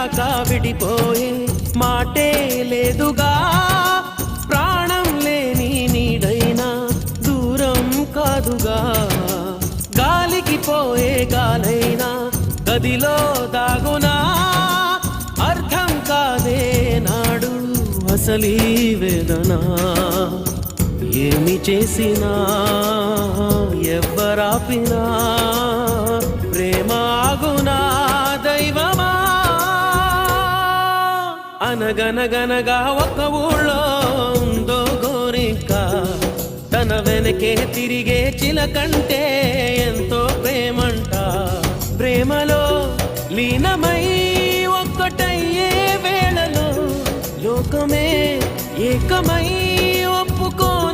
దాకా విడిపోయే మాటే లేదుగా ప్రాణం లేని నీడైనా దూరం కాదుగా గాలికి పోయే గాలైనా గదిలో దాగునా అర్థం కాదే నాడు అసలీ వేదన ఏమి చేసినా ఎవ్వరాపినా ప్రేమ ఆగునా దైవమా అనగనగనగా ఒక ఊళ్ళో ఉందో గోరింక తన వెనకే తిరిగే చిలకంటే ఎంతో ప్రేమంట ప్రేమలో లీనమై ఒక్కటయ్యే వేళలో లోకమే ఏకమై ఒప్పుకోని